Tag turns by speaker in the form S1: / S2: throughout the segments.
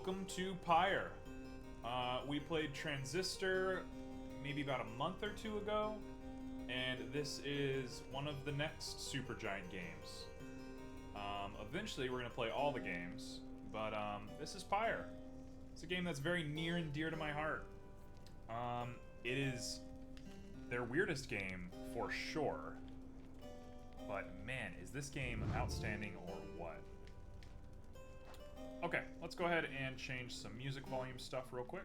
S1: welcome to Pyre. We played Transistor maybe about a month or two ago, and this is one of the next Supergiant games. Eventually we're going to play all the games, but this is Pyre. It's a game that's very near and dear to my heart. It is their weirdest game, for sure. But man, is this game outstanding or what? Okay, let's go ahead and change some music volume stuff real quick.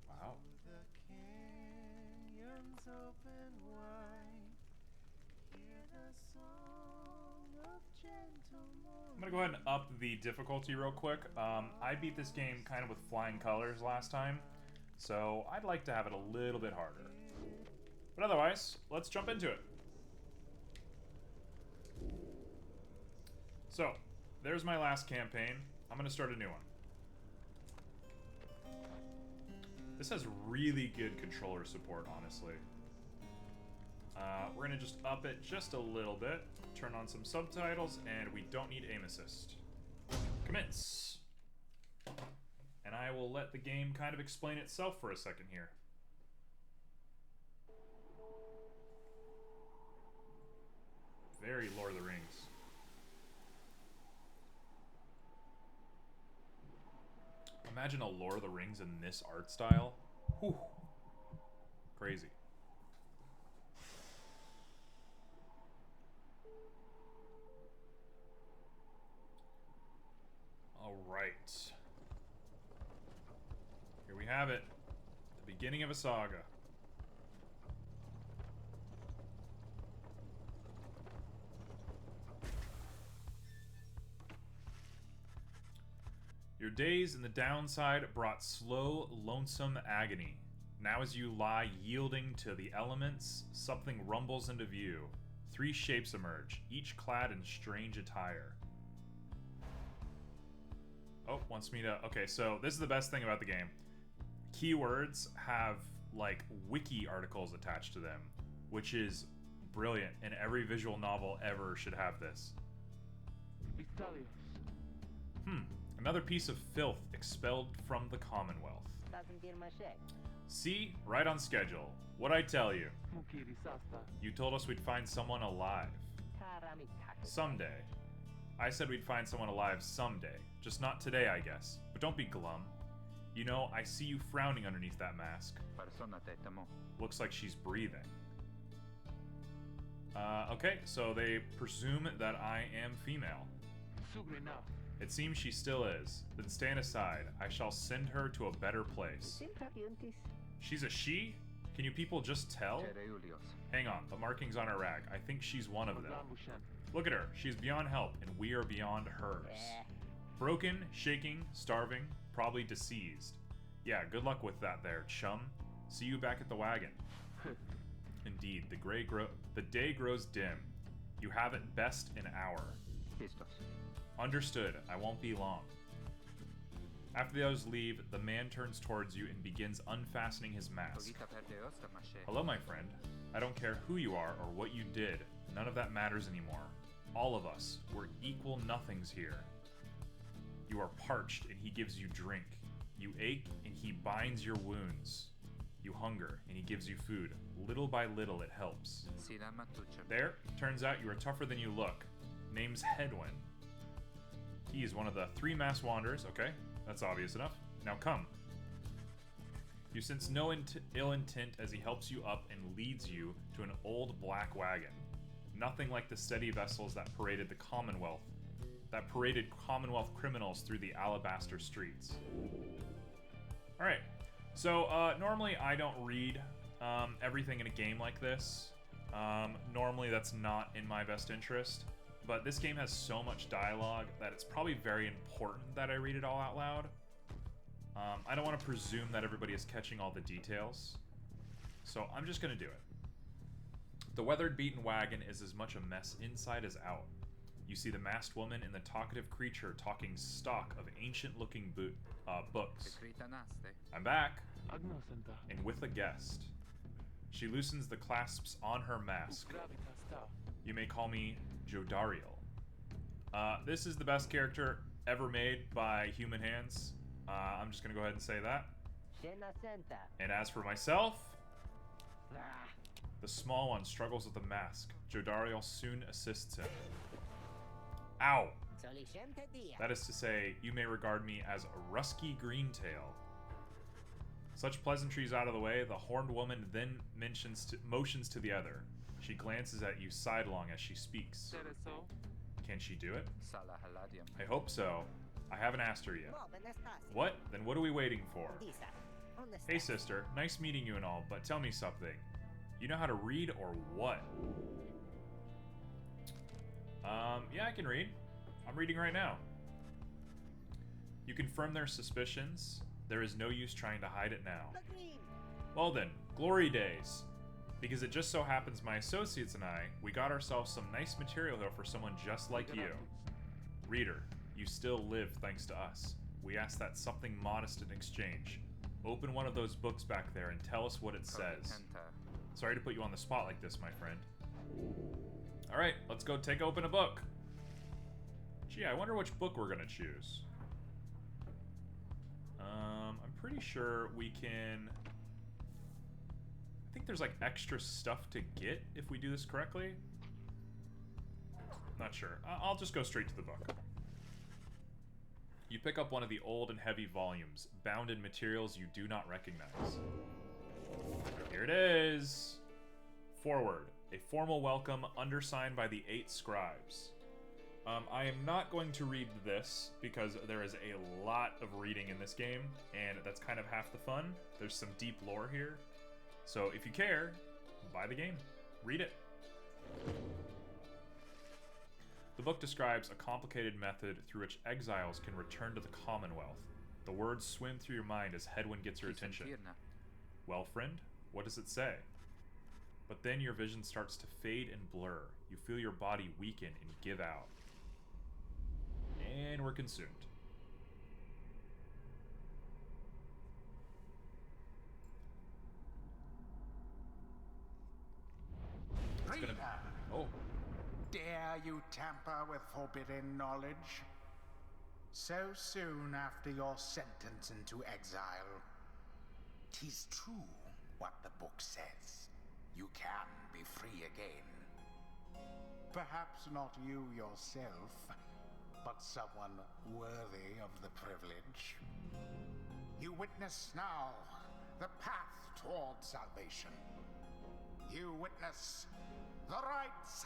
S1: Wow. I'm gonna go ahead and up the difficulty real quick. I beat this game kind of with flying colors last time, so I'd like to have it a little bit harder. But otherwise, let's jump into it. So, there's my last campaign. I'm gonna start a new one. This has really good controller support, honestly. We're gonna just up it just a little bit, turn on some subtitles, and we don't need aim assist. Commence! And I will let the game kind of explain itself for a second here. Very Lord of the Rings. Imagine a Lord of the Rings in this art style. Whew. Crazy. All right. Here we have it. The beginning of a saga. Your days in the downside brought slow, lonesome agony. Now as you lie yielding to the elements, something rumbles into view. 3 shapes emerge, each clad in strange attire. Oh, wants me to... Okay, so this is the best thing about the game. Keywords have, like, wiki articles attached to them, which is brilliant, and every visual novel ever should have this. Another piece of filth expelled from the Commonwealth. See? Right on schedule. What'd I tell you? You told us we'd find someone alive. Someday. I said we'd find someone alive someday. Just not today, I guess. But don't be glum. You know, I see you frowning underneath that mask. Looks like she's breathing. Okay, so they presume that I am female. It seems she still is. Then stand aside. I shall send her to a better place. She's a she? Can you people just tell? Hang on, the markings on her rag. I think she's one of them. Look at her. She's beyond help, and we are beyond hers. Broken, shaking, starving, probably deceased. Yeah, good luck with that there, chum. See you back at the wagon. Indeed, the day grows dim. You have at best an hour. Understood. I won't be long. After the others leave, the man turns towards you and begins unfastening his mask. Hello, my friend. I don't care who you are or what you did. None of that matters anymore. All of us, we're equal nothings here. You are parched and he gives you drink. You ache and he binds your wounds. You hunger and he gives you food. Little by little it helps. There, turns out you are tougher than you look. Name's Hedwin. He is one of the 3 masked wanderers. Okay, that's obvious enough. Now come. You sense no ill intent as he helps you up and leads you to an old black wagon. Nothing like the steady vessels that paraded the Commonwealth. That paraded Commonwealth criminals through the alabaster streets. Alright, so normally I don't read everything in a game like this. Normally that's not in my best interest. But this game has so much dialogue that it's probably very important that I read it all out loud. I don't want to presume that everybody is catching all the details, so I'm just going to do it. The weathered, beaten wagon is as much a mess inside as out. You see the masked woman and the talkative creature talking stock of ancient-looking books. I'm back, and with a guest. She loosens the clasps on her mask. You may call me Jodariel. This is the best character ever made by human hands. I'm just gonna go ahead and say that. And as for myself, the small one struggles with the mask. Jodariel soon assists him. Ow! That is to say, you may regard me as a rusky greentail. Such pleasantries out of the way, the horned woman then motions to the other. She glances at you sidelong as she speaks. Can she do it? I hope so. I haven't asked her yet. What? Then what are we waiting for? Hey sister, nice meeting you and all, but tell me something. You know how to read or what? Yeah, I can read. I'm reading right now. You confirm their suspicions. There is no use trying to hide it now. Well then, glory days. Because it just so happens my associates and I, we got ourselves some nice material here for someone just like you. Reader, you still live thanks to us. We ask that something modest in exchange. Open one of those books back there and tell us what it says. Sorry to put you on the spot like this, my friend. Alright, let's go take open a book. Gee, I wonder which book we're gonna choose. I'm pretty sure we can... I think there's like extra stuff to get if we do this correctly. Not sure. I'll just go straight to the book. You pick up one of the old and heavy volumes, bound in materials you do not recognize. Here it is. Forward. A formal welcome undersigned by the 8 scribes. I am not going to read this because there is a lot of reading in this game, and that's kind of half the fun. There's some deep lore here. So if you care, buy the game. Read it. The book describes a complicated method through which exiles can return to the Commonwealth. The words swim through your mind as Hedwyn gets your attention. Well, friend, what does it say? But then your vision starts to fade and blur. You feel your body weaken and give out. And we're consumed. It's gonna... Oh.
S2: Dare you tamper with forbidden knowledge? So soon after your sentence into exile. 'Tis true what the book says. You can be free again. Perhaps not you yourself, but someone worthy of the privilege. You witness now the path toward salvation. You witness the rights.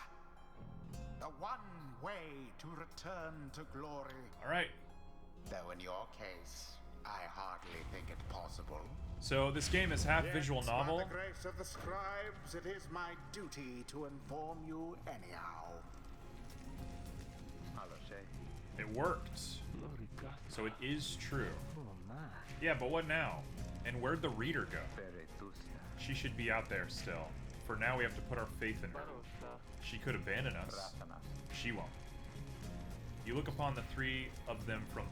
S2: The one way to return to glory.
S1: All right.
S2: Though in your case, I hardly think it possible.
S1: So this game is half visual novel.
S2: By the grace of the scribes, it is my duty to inform you anyhow.
S1: It worked. So it is true. Yeah, but what now? And where'd the reader go? She should be out there still. For now, we have to put our faith in her. She could abandon us. She won't. You look upon the 3 of them from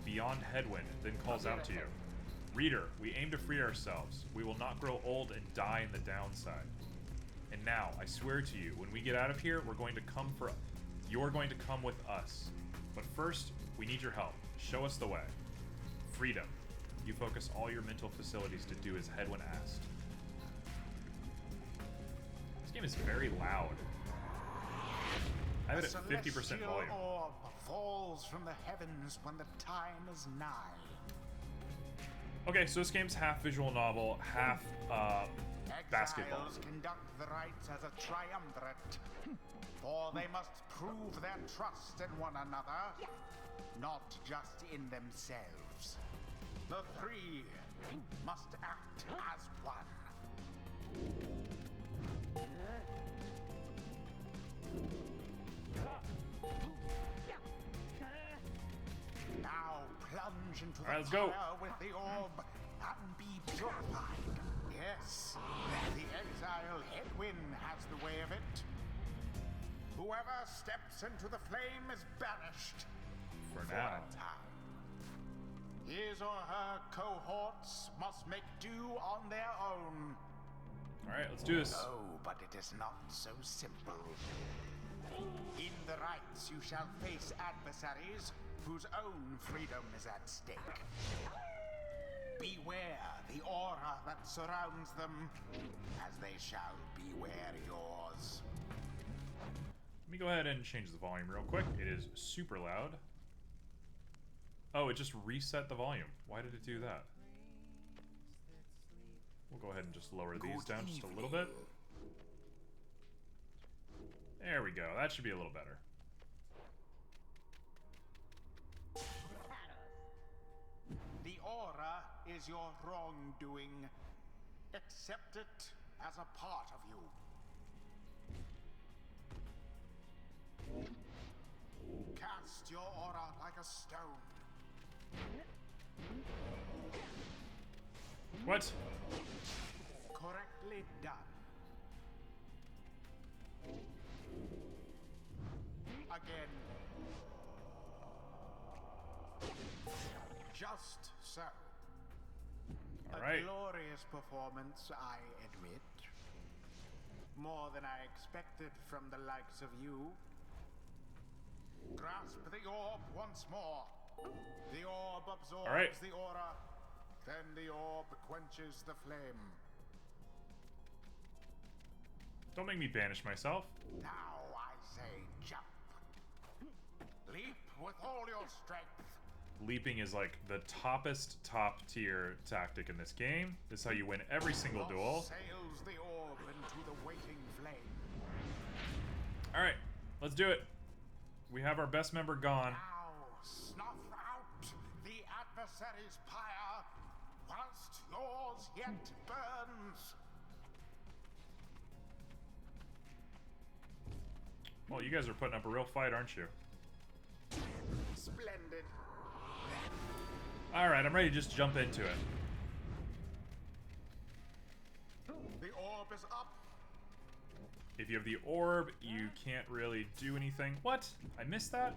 S1: beyond Hedwyn, then calls out to you. Reader, we aim to free ourselves. We will not grow old and die in the downside. And now, I swear to you, when we get out of here, we're going to come for... You're going to come with us. But first, we need your help. Show us the way. Freedom. You focus all your mental facilities to do as Hedwyn asked. This game is very loud. I have it at 50% volume.
S2: Orb falls from the heavens when the time is nigh.
S1: Okay, so this game's half visual novel, half basketball.
S2: Exiles conduct the rites as a triumvirate, for they must prove their trust in one another, not just in themselves. The 3 must act as one. Now plunge into the fire with the orb and be purified. Yes, the exile Hedwyn has the way of it. Whoever steps into the flame is banished
S1: for now.
S2: A time. His or her cohorts must make do on their own.
S1: All right, let's do this.
S2: Oh, but it is not so simple. In the rites, you shall face adversaries whose own freedom is at stake. Beware the aura that surrounds them, as they shall beware yours.
S1: Let me go ahead and change the volume real quick. It is super loud. Oh, it just reset the volume. Why did it do that? We'll go ahead and just lower these down just a little bit. There we go. That should be a little better.
S2: The aura is your wrongdoing. Accept it as a part of you. Cast your aura like a stone.
S1: What?
S2: Correctly done. Again. Just so.
S1: All
S2: A
S1: right.
S2: glorious performance, I admit. More than I expected from the likes of you. Grasp the orb once more. The orb absorbs the aura. Then the orb quenches the flame.
S1: Don't make me banish myself.
S2: Now I say jump. Leap with all your strength.
S1: Leaping is like the top tier tactic in this game. This is how you win every single duel.
S2: Sails the orb into the waiting flame.
S1: Alright, let's do it. We have our best member gone.
S2: Now snuff out the adversary's pyre whilst yours yet burns.
S1: Well, you guys are putting up a real fight, aren't you?
S2: Splendid.
S1: Alright, I'm ready to just jump into it.
S2: The orb is up.
S1: If you have the orb, you can't really do anything. What? I missed that?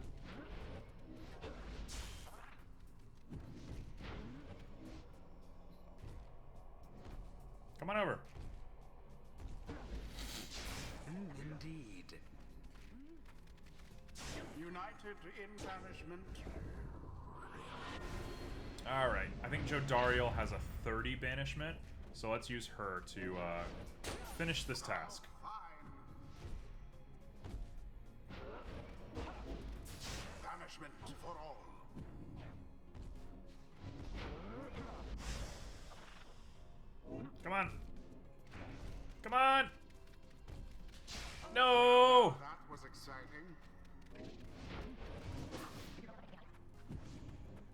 S1: Come on over.
S2: Indeed. United in banishment.
S1: Alright, I think Jodariel has a 30 banishment, so let's use her to finish this task.
S2: Fine. Banishment for all.
S1: Come on. Come on! No!
S2: That was exciting.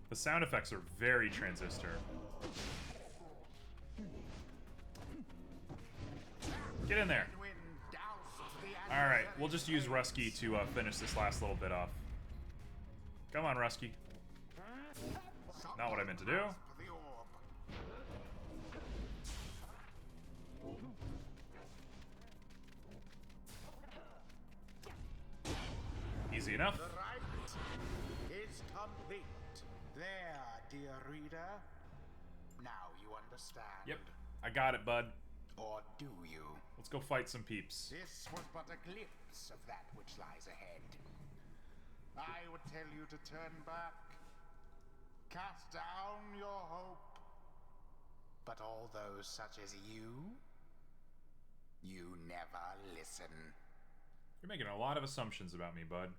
S1: The sound effects are very Transistor. Get in there. Alright, we'll just use Rusky to finish this last little bit off. Come on, Rusky. Not what I meant to do. Easy enough.
S2: The rite is complete. There, dear reader. Now you understand.
S1: Yep, I got it, bud.
S2: Or do you?
S1: Let's go fight some peeps.
S2: This was but a glimpse of that which lies ahead. I would tell you to turn back, cast down your hope. But all those such as you never listen.
S1: You're making a lot of assumptions about me, bud.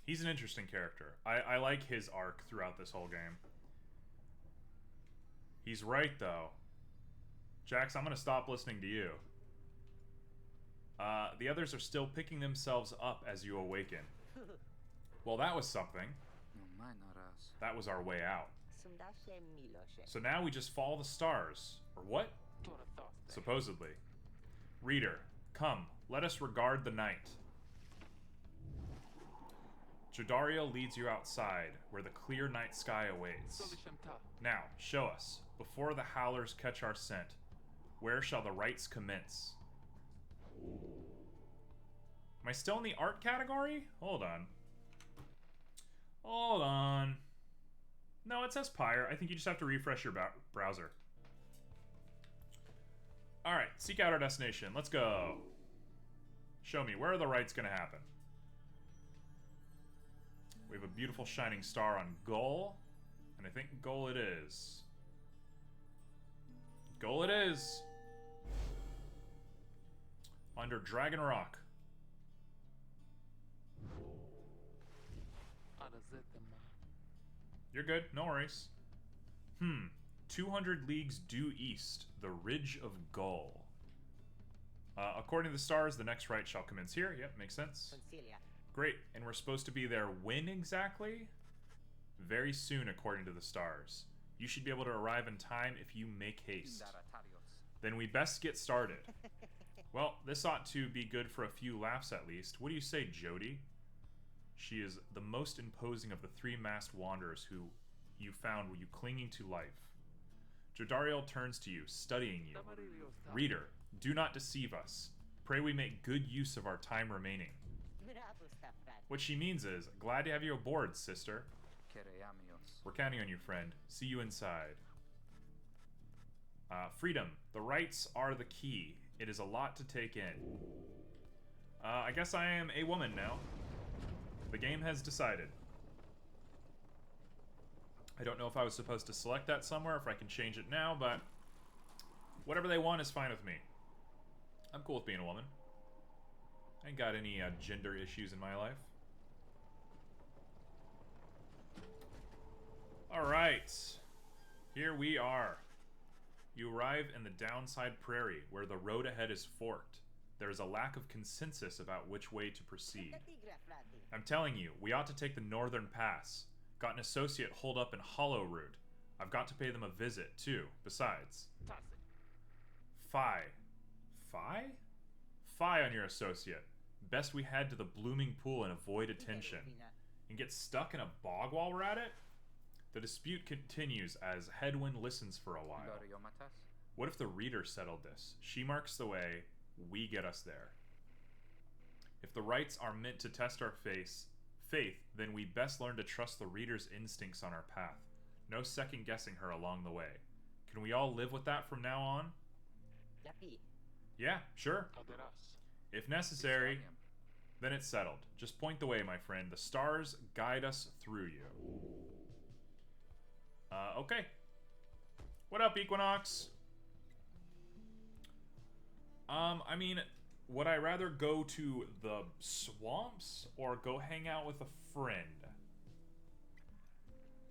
S1: He's an interesting character. I like his arc throughout this whole game. He's right, though. Jax, I'm going to stop listening to you. The others are still picking themselves up as you awaken. Well, that was something. That was our way out. So now we just follow the stars. Or what? Supposedly. Reader, come, let us regard the night. Jodariel leads you outside, where the clear night sky awaits. Now, show us, before the howlers catch our scent, where shall the rites commence? Am I still in the art category? Hold on. Hold on. No, it says Pyre. I think you just have to refresh your browser. Alright. seek out our destination. Let's go. Show me, where are the rites gonna happen? We have a beautiful shining star on Goal. And I think Goal it is. Goal it is! Under Dragon Rock. You're good, no worries. 200 leagues due east, the Ridge of Gull. According to the stars, the next rite shall commence here. Yep, makes sense. Great, and we're supposed to be there when exactly? Very soon, according to the stars. You should be able to arrive in time if you make haste. Then we best get started. Well, this ought to be good for a few laughs at least. What do you say, Jody? She is the most imposing of the three-masked wanderers who you found when you clinging to life. Jodariel turns to you, studying you. Reader, do not deceive us. Pray we make good use of our time remaining. What she means is, glad to have you aboard, sister. We're counting on you, friend. See you inside. Freedom. The rights are the key. It is a lot to take in. I guess I am a woman now. The game has decided. I don't know if I was supposed to select that somewhere, if I can change it now, but whatever they want is fine with me. I'm cool with being a woman. I ain't got any gender issues in my life. Alright. Here we are. You arrive in the downside prairie, where the road ahead is forked. There is a lack of consensus about which way to proceed. I'm telling you, we ought to take the northern pass. Got an associate holed up in Hollow Root. I've got to pay them a visit, too, besides. Fi on your associate. Best we head to the blooming pool and avoid attention. And get stuck in a bog while we're at it? The dispute continues as Headwind listens for a while. What if the reader settled this? She marks the way, we get us there. If the rites are meant to test our faith, then we best learn to trust the reader's instincts on our path. No second guessing her along the way. Can we all live with that from now on? Yeah, sure. If necessary, then it's settled. Just point the way, my friend. The stars guide us through you. Okay. What up, Equinox? I mean, would I rather go to the swamps or go hang out with a friend?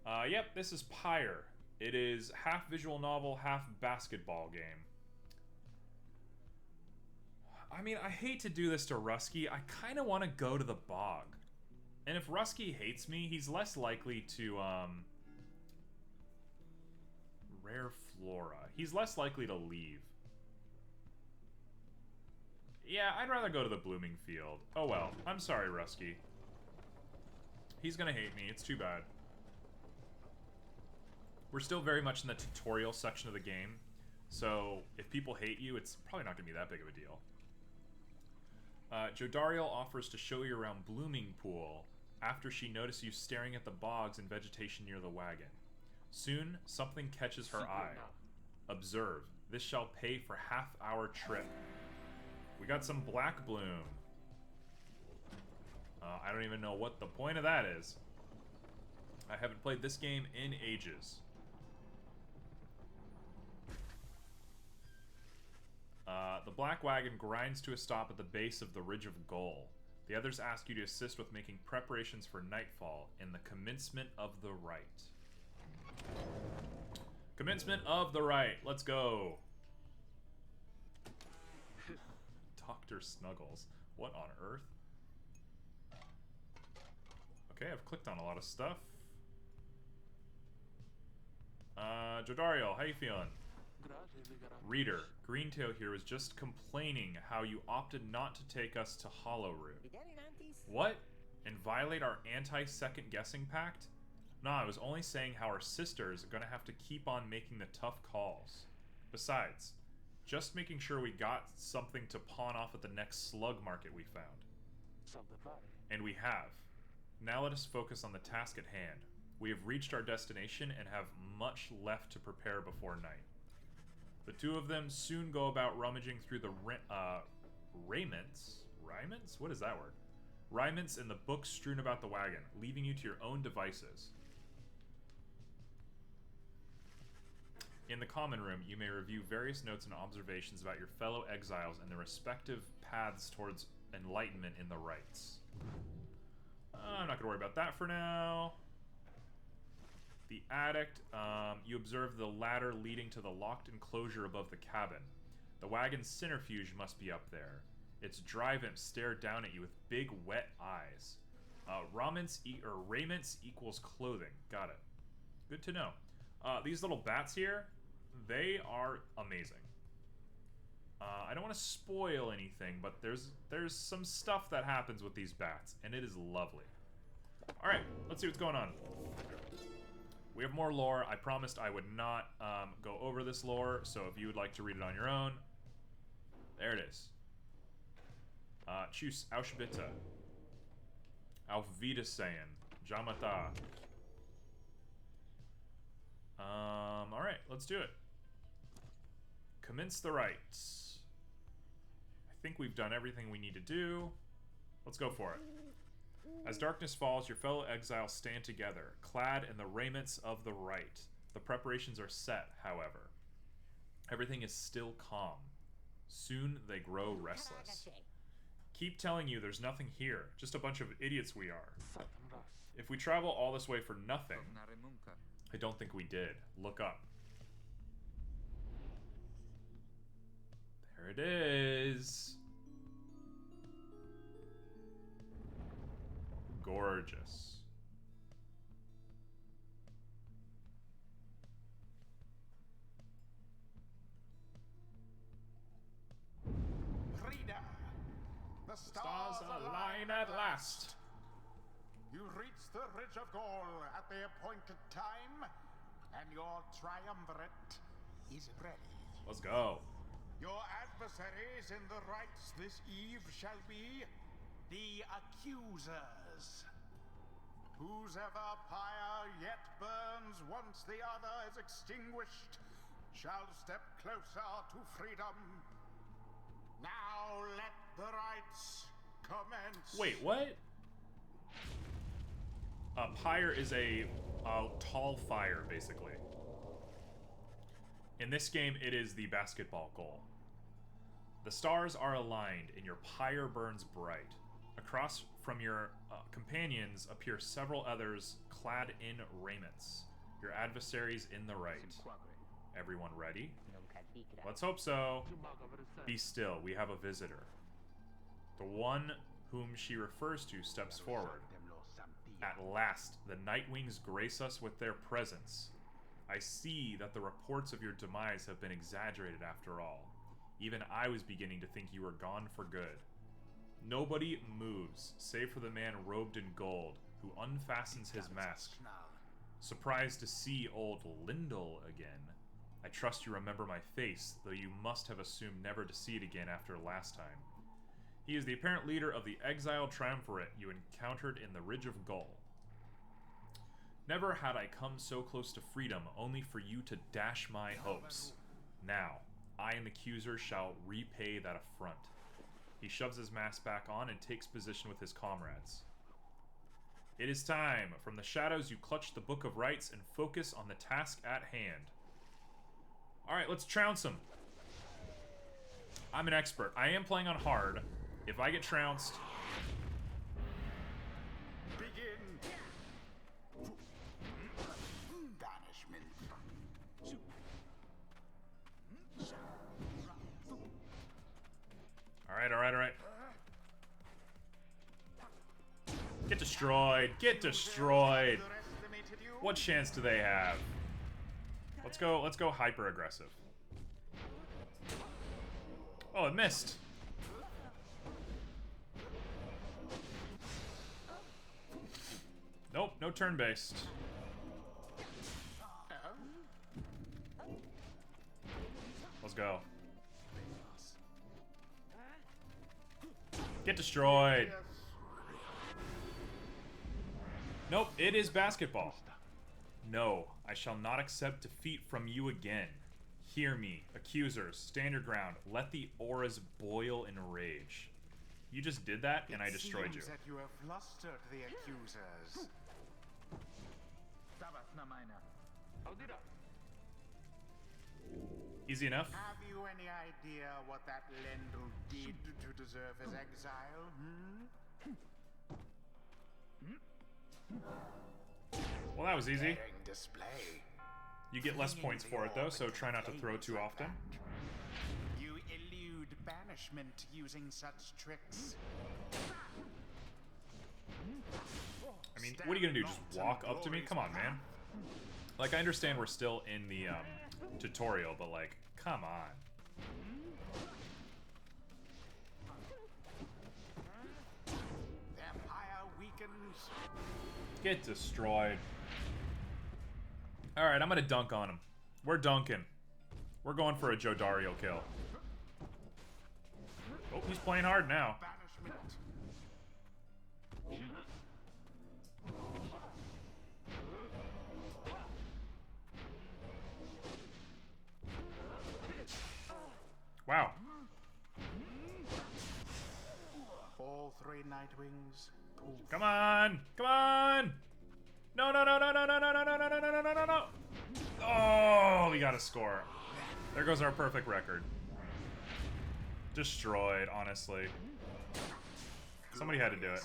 S1: Yep, this is Pyre. It is half visual novel, half basketball game. I mean, I hate to do this to Rusky. I kind of want to go to the bog. And if Rusky hates me, he's less likely to, Rare flora. He's less likely to leave. Yeah, I'd rather go to the blooming field. Oh well. I'm sorry, Rusky. He's gonna hate me. It's too bad. We're still very much in the tutorial section of the game, so if people hate you, it's probably not gonna be that big of a deal. Jodariel offers to show you around Blooming Pool after she notices you staring at the bogs and vegetation near the wagon. Soon, something catches her eye. Observe. This shall pay for half our trip. We got some black bloom. I don't even know what the point of that is. I haven't played this game in ages. The black wagon grinds to a stop at the base of the Ridge of Gull. The others ask you to assist with making preparations for nightfall in the commencement of the rite. Commencement of the rite. Let's go. Dr. Snuggles. What on earth? Okay, I've clicked on a lot of stuff. Jodariel, how you feeling? Reader, Greentail here was just complaining how you opted not to take us to Hollowroot. What? And violate our anti-second guessing pact? Nah, I was only saying how our sisters are gonna have to keep on making the tough calls. Besides, just making sure we got something to pawn off at the next slug market we found. And we have. Now let us focus on the task at hand. We have reached our destination and have much left to prepare before night. The two of them soon go about rummaging through the raiments? Raiments? What is that word? Raiments and the books strewn about the wagon, leaving you to your own devices. In the common room, you may review various notes and observations about your fellow exiles and their respective paths towards enlightenment in the rites. I'm not going to worry about that for now. The attic, you observe the ladder leading to the locked enclosure above the cabin. The wagon's centrifuge must be up there. Its drive imps stare down at you with big, wet eyes. Raiments equals clothing. Got it. Good to know. These little bats here, they are amazing. I don't want to spoil anything, but there's some stuff that happens with these bats, and it is lovely. Alright, let's see what's going on. We have more lore. I promised I would not go over this lore, so if you would like to read it on your own, there it is. Tschüss, Auf bitte. Auf Wiedersehen. Jamata. Alright, let's do it. Commence the rites. I think we've done everything we need to do. Let's go for it. As darkness falls, your fellow exiles stand together, clad in the raiments of the rite. The preparations are set, however. Everything is still calm. Soon they grow restless. Keep telling you there's nothing here, just a bunch of idiots we are. If we travel all this way for nothing, I don't think we did. Look up. There it is. Gorgeous.
S2: Reader, the
S1: Stars align at last.
S2: You reach the Ridge of Gaul at the appointed time, and your triumvirate is ready.
S1: Let's go.
S2: Your adversaries in the rites this eve shall be the accusers. Whosever pyre yet burns once the other is extinguished shall step closer to freedom. Now let the rites commence.
S1: Wait, what? Pyre is a tall fire, basically. In this game, it is the basketball goal. The stars are aligned, and your pyre burns bright. Across from your companions appear several others clad in raiments, your adversaries in the right. Everyone ready? Let's hope so. Be still, we have a visitor. The one whom she refers to steps forward. At last, the Nightwings grace us with their presence. I see that the reports of your demise have been exaggerated after all. Even I was beginning to think you were gone for good. Nobody moves, save for the man robed in gold, who unfastens his mask. Surprised to see old Lyndall again. I trust you remember my face, though you must have assumed never to see it again after last time. He is the apparent leader of the exiled triumvirate you encountered in the Ridge of Gaul. Never had I come so close to freedom, only for you to dash my hopes. Now, I and the accuser shall repay that affront. He shoves his mask back on and takes position with his comrades. It is time. From the shadows you clutch the Book of Rites and focus on the task at hand. Alright, let's trounce him. I'm an expert. I am playing on hard. If I get trounced...
S2: Begin. Banishment.
S1: Alright, alright, alright. Get destroyed. Get destroyed. What chance do they have? Let's go hyper aggressive. Oh, it missed. Nope, no turn-based. Let's go. Get destroyed. Nope, it is basketball. No, I shall not accept defeat from you again. Hear me, accusers, stand your ground. Let the auras boil in rage. You just did that, and I destroyed you.
S2: It seems that you have flustered the accusers.
S1: Easy enough.
S2: Have you any idea what that Lendl did to deserve his exile?
S1: Well, that was easy.
S2: Daring display.
S1: You get less points for it, though, so try not to throw too often.
S2: You elude banishment using such tricks.
S1: I mean, what are you gonna do? Just walk up to me? Come on, man. Like, I understand we're still in the tutorial, but like, come on.
S2: Empire weakens.
S1: Get destroyed. Alright, I'm gonna dunk on him. We're dunking. We're going for a Jodario kill. Oh, he's playing hard now.
S2: Banishment.
S1: Wow.
S2: All three Nightwings. Poof.
S1: Come on! Come on! No, no, no, no, no, no, no, no, no, no, no, no, no, no, no! Oh, we got a score. There goes our perfect record. Destroyed, honestly. Somebody had to do it.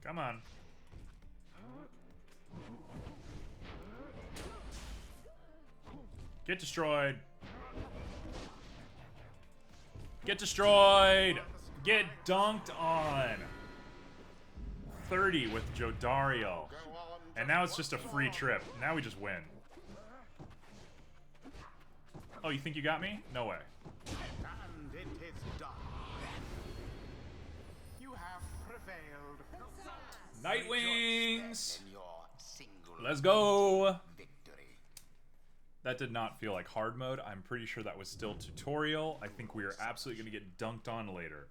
S1: Come on. Get destroyed. Get destroyed. Get dunked on. 30 with Jodario. And now it's just a free trip. Now we just win. Oh, you think you got me? No way.
S2: And it is done. You have prevailed.
S1: Nightwings!
S2: In your single
S1: Let's go!
S2: victory.
S1: That did not feel like hard mode. I'm pretty sure that was still tutorial. I think we are absolutely going to get dunked on later.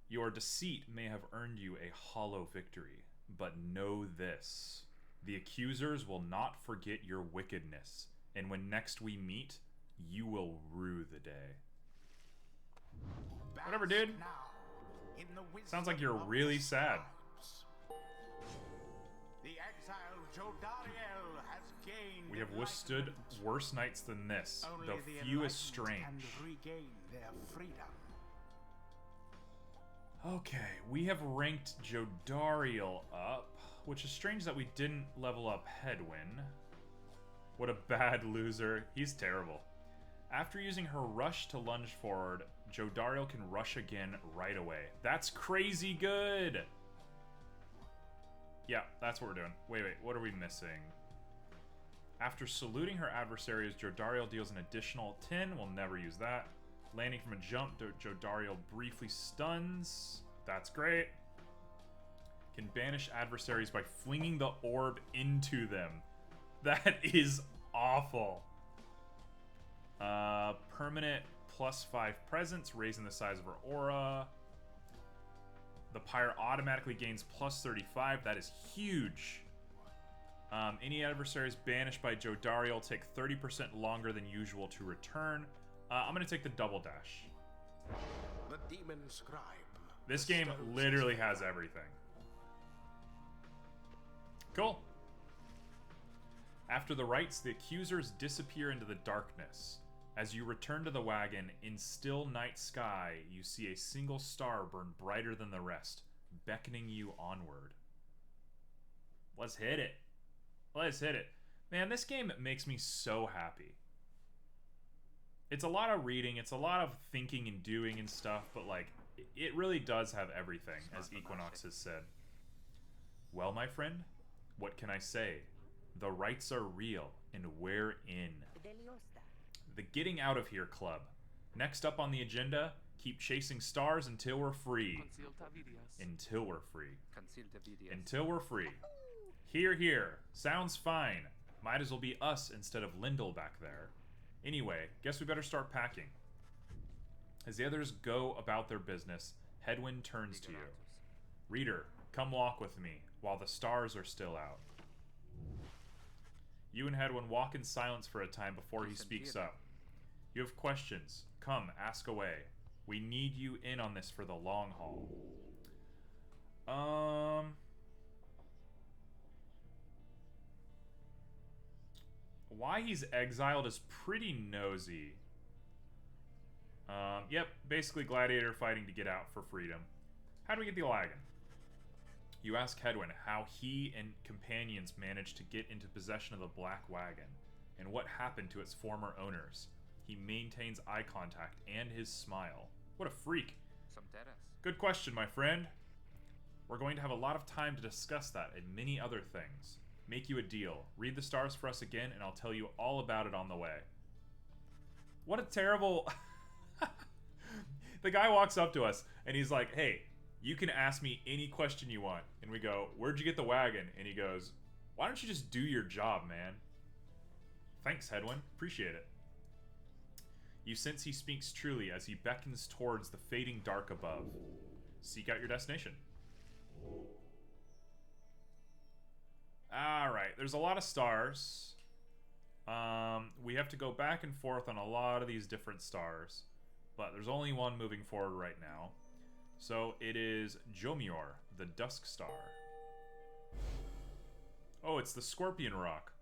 S1: Your deceit may have earned you a hollow victory, but know this. The accusers will not forget your wickedness, and when next we meet, you will rue the day. Whatever, dude. Sounds like you're really sad.
S2: The exile Jodariel has gained.
S1: We have withstood worse nights than this, though few is strange.
S2: Can regain their freedom.
S1: Okay, we have ranked Jodariel up, which is strange that we didn't level up Hedwyn. What a bad loser. He's terrible. After using her rush to lunge forward, Jodariel can rush again right away. That's crazy good! Yeah, that's what we're doing. Wait, what are we missing? After saluting her adversaries, Jodariel deals an additional 10. We'll never use that. Landing from a jump, Jodariel briefly stuns. That's great. Can banish adversaries by flinging the orb into them. That is awful. Permanent +5 presence, raising the size of her aura. The Pyre automatically gains +35. That is huge. Any adversaries banished by Jodariel take 30% longer than usual to return. I'm going to take the double dash.
S2: The demon scribe.
S1: This game literally has everything. Cool. After the rites, the accusers disappear into the darkness. As you return to the wagon, in still night sky, you see a single star burn brighter than the rest, beckoning you onward. Let's hit it. Let's hit it. Man, this game makes me so happy. It's a lot of reading, it's a lot of thinking and doing and stuff, but like, it really does have everything, as Equinox has said. Well, my friend, what can I say? The rites are real, and we're in. The Getting Out of Here Club. Next up on the agenda, keep chasing stars until we're free. Until we're free. Until we're free. Here, here. Sounds fine. Might as well be us instead of Lyndall back there. Anyway, guess we better start packing. As the others go about their business, Hedwyn turns to you. Reader, come walk with me, while the stars are still out. You and Hedwyn walk in silence for a time before he speaks up. You have questions. Come, ask away. We need you in on this for the long haul. Why he's exiled is pretty nosy. Yep, basically gladiator fighting to get out for freedom. How do we get the wagon? You ask Hedwyn how he and companions managed to get into possession of the Black Wagon, and what happened to its former owners. He maintains eye contact and his smile. What a freak. Good question, my friend. We're going to have a lot of time to discuss that and many other things. Make you a deal. Read the stars for us again, and I'll tell you all about it on the way. What a terrible... The guy walks up to us, and he's like, hey, you can ask me any question you want. And we go, where'd you get the wagon? And he goes, why don't you just do your job, man? Thanks, Hedwyn. Appreciate it. You sense he speaks truly as he beckons towards the fading dark above. Seek out your destination. Alright, there's a lot of stars. We have to go back and forth on a lot of these different stars. But there's only one moving forward right now. So it is Jomior, the Dusk Star. Oh, it's the Scorpion Rock.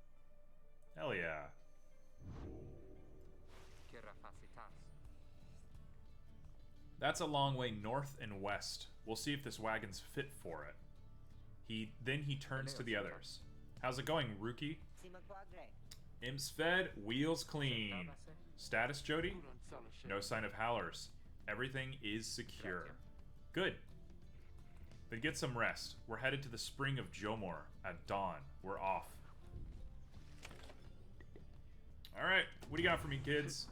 S1: Hell yeah. That's a long way north and west. We'll see if this wagon's fit for it. Then he turns to the others. How's it going, Rookie? Imps fed, wheels clean. Status, Jody? No sign of howlers. Everything is secure. Good. Then get some rest. We're headed to the spring of Jomor at dawn. We're off. Alright, what do you got for me, kids?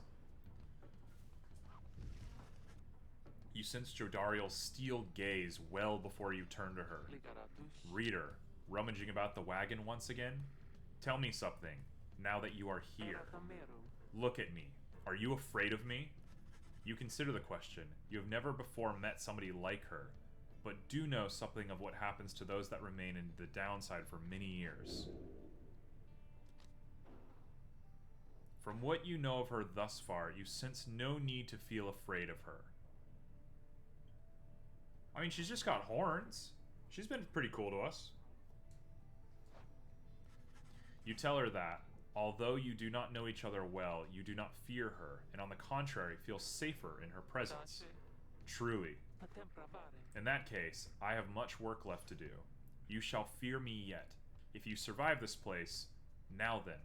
S1: You sense Jodariel's steel gaze well before you turn to her. Reader, rummaging about the wagon once again? Tell me something, now that you are here. Look at me. Are you afraid of me? You consider the question. You have never before met somebody like her, but do know something of what happens to those that remain in the downside for many years. From what you know of her thus far, you sense no need to feel afraid of her. I mean, she's just got horns. She's been pretty cool to us. You tell her that, although you do not know each other well, you do not fear her, and on the contrary, feel safer in her presence. Truly. In that case, I have much work left to do. You shall fear me yet. If you survive this place, now then,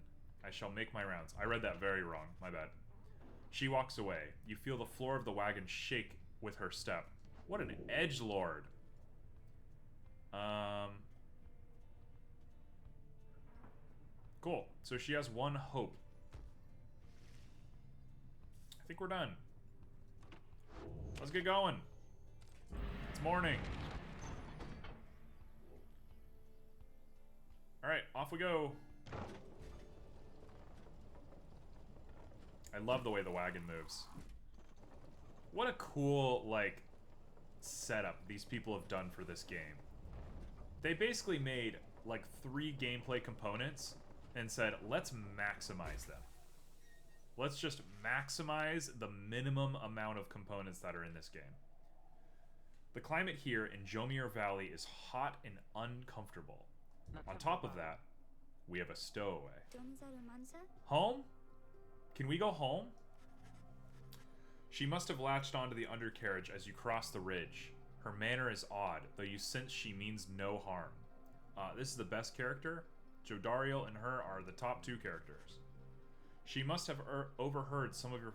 S1: I shall make my rounds. I read that very wrong, my bad. She walks away. You feel the floor of the wagon shake with her step. What an edgelord. Cool. So she has one hope. I think we're done. Let's get going. It's morning. Alright, off we go. I love the way the wagon moves. What a cool, like, setup these people have done for this game. They basically made, like, 3 gameplay components and said, let's maximize them. Let's just maximize the minimum amount of components that are in this game. The climate here in Jomir Valley is hot and uncomfortable. On top of that, we have a stowaway. Home? Can we go home? She must have latched onto the undercarriage as you cross the ridge. Her manner is odd, though you sense she means no harm. This is the best character. Jodariel and her are the top 2 characters. She must have overheard some of your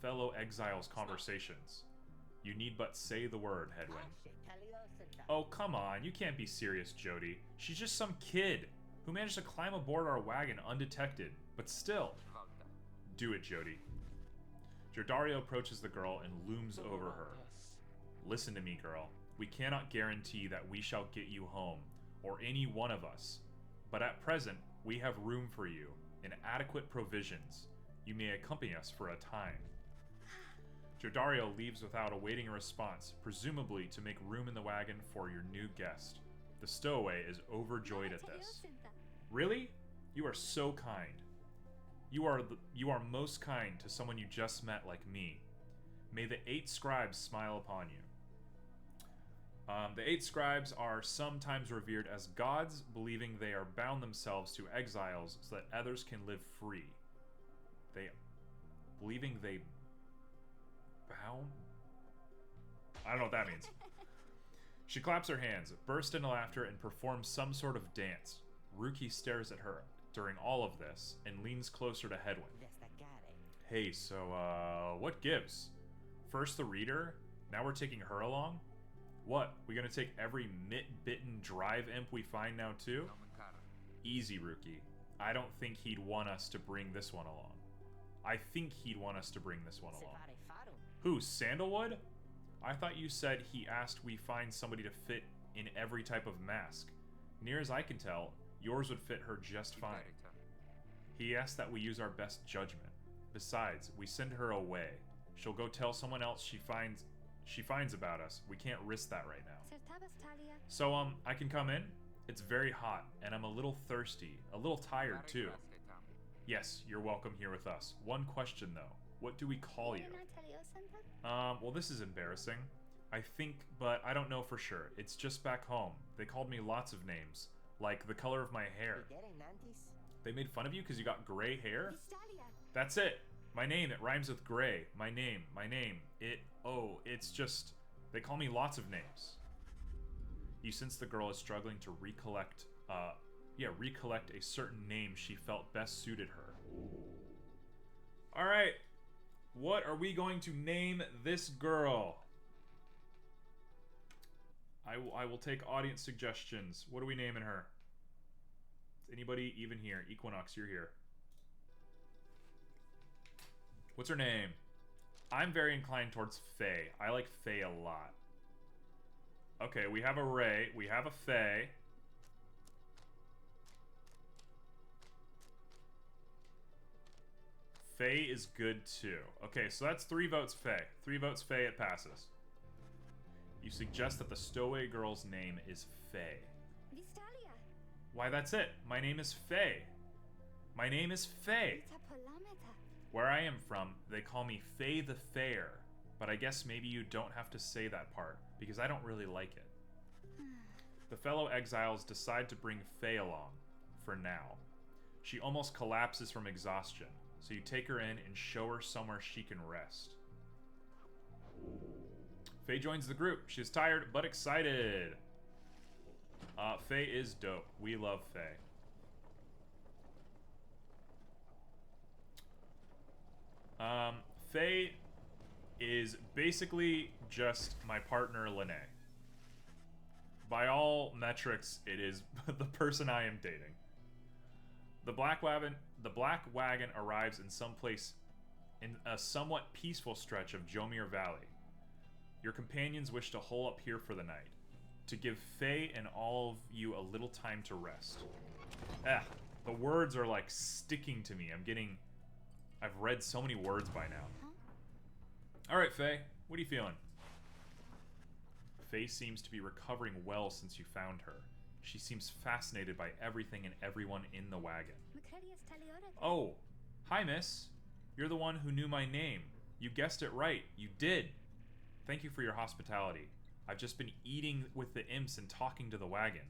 S1: fellow exiles' conversations. You need but say the word, Hedwyn. Oh, come on. You can't be serious, Jody. She's just some kid who managed to climb aboard our wagon undetected. But still. Do it, Jody. Jordario approaches the girl and looms over her. Listen to me, girl. We cannot guarantee that we shall get you home, or any one of us. but at present, we have room for you, and adequate provisions. You may accompany us for a time. Jodario leaves without awaiting a response, presumably to make room in the wagon for your new guest. The stowaway is overjoyed at this. Really? You are so kind. You are most kind to someone you just met like me. May the 8 scribes smile upon you. The 8 scribes are sometimes revered as gods, believing they are bound themselves to exiles so that others can live free. Believing they bound? I don't know what that means. She claps her hands, bursts into laughter, and performs some sort of dance. Ruki stares at her during all of this and leans closer to Hedwyn. Hey, so, what gives? First the reader, now we're taking her along? What, we gonna take every mitt-bitten drive imp we find now too? Easy, Ruki. I don't think he'd want us to bring this one along. I think he'd want us to bring this one along. Who, Sandalwood? I thought you said he asked we find somebody to fit in every type of mask. Near as I can tell, yours would fit her just fine. He asked that we use our best judgment. Besides, we send her away. She'll go tell someone else she finds about us. We can't risk that right now. So, I can come in? It's very hot, and I'm a little thirsty, a little tired too. Yes, you're welcome here with us. One question though, what do we call you? Well, this is embarrassing. I think, but I don't know for sure. It's just back home. They called me lots of names, like the color of my hair. They made fun of you because you got gray hair? That's it. My name, it rhymes with gray. My name. It's just, they call me lots of names. You sense the girl is struggling to recollect a certain name she felt best suited her. Alright, what are we going to name this girl? I will take audience suggestions. What are we naming her? Is anybody even here? Equinox, you're here. What's her name? I'm very inclined towards Faye. I like Faye a lot. Okay, we have a Ray. We have a Faye. Faye is good too. Okay, so that's 3 votes Faye. 3 votes Faye, it passes. You suggest that the stowaway girl's name is Faye. Why, that's it. My name is Faye. My name is Faye. Where I am from, they call me Faye the Fair, but I guess maybe you don't have to say that part, because I don't really like it. The fellow exiles decide to bring Faye along, for now. She almost collapses from exhaustion, so you take her in and show her somewhere she can rest. Faye joins the group. She is tired, but excited. Faye is dope. We love Faye. Faye is basically just my partner, Lene. By all metrics, it is the person I am dating. The black wagon arrives in some place in a somewhat peaceful stretch of Jomir Valley. Your companions wish to hole up here for the night, to give Faye and all of you a little time to rest. The words are like sticking to me. I've read so many words by now. Alright, Faye, what are you feeling? Faye seems to be recovering well since you found her. She seems fascinated by everything and everyone in the wagon. Oh, hi, miss. You're the one who knew my name. You guessed it right. You did. Thank you for your hospitality. I've just been eating with the imps and talking to the wagon.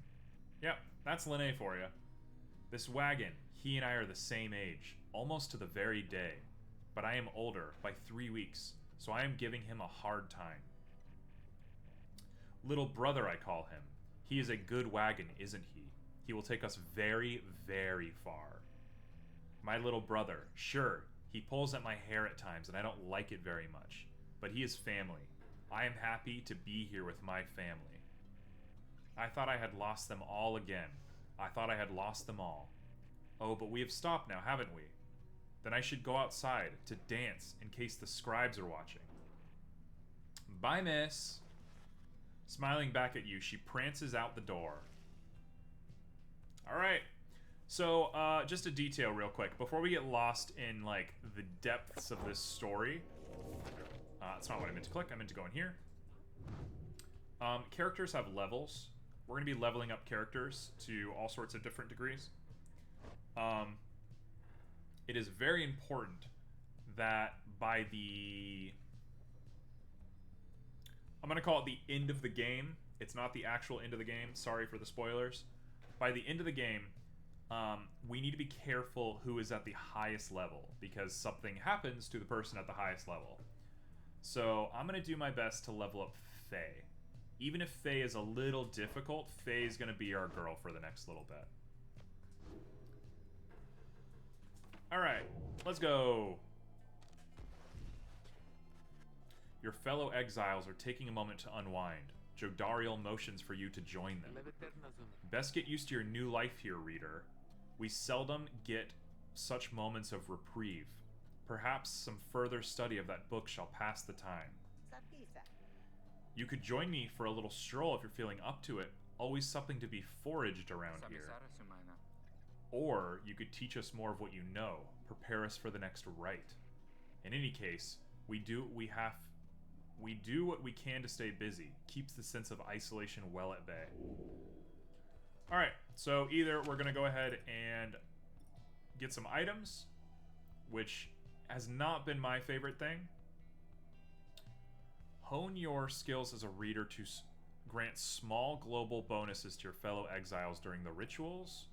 S1: Yep, that's Lene for you. This wagon, he and I are the same age, almost to the very day. But I am older, by 3 weeks, so I am giving him a hard time. Little brother, I call him. He is a good wagon, isn't he? He will take us very, very far. My little brother, sure, he pulls at my hair at times and I don't like it very much. But he is family. I am happy to be here with my family. I thought I had lost them all again. I thought I had lost them all. Oh, but we have stopped now, haven't we? Then I should go outside to dance in case the scribes are watching. Bye, miss. Smiling back at you, she prances out the door. Alright, So, just a detail real quick. Before we get lost in, like, the depths of this story. That's not what I meant to click. I meant to go in here. Characters have levels. We're going to be leveling up characters to all sorts of different degrees. It is very important that by the... I'm going to call it the end of the game. It's not the actual end of the game. Sorry for the spoilers. By the end of the game, we need to be careful who is at the highest level, because something happens to the person at the highest level. So I'm going to do my best to level up Faye. Even if Faye is a little difficult, Faye is going to be our girl for the next little bit. Alright, let's go. Your fellow exiles are taking a moment to unwind. Jodariel motions for you to join them. Best get used to your new life here, reader. We seldom get such moments of reprieve. Perhaps some further study of that book shall pass the time. You could join me for a little stroll if you're feeling up to it. Always something to be foraged around here. Or you could teach us more of what you know. Prepare us for the next rite. In any case, we do what we can to stay busy. Keeps the sense of isolation well at bay. Alright, so either we're going to go ahead and get some items, which has not been my favorite thing. Hone your skills as a reader to grant small global bonuses to your fellow exiles during the rituals,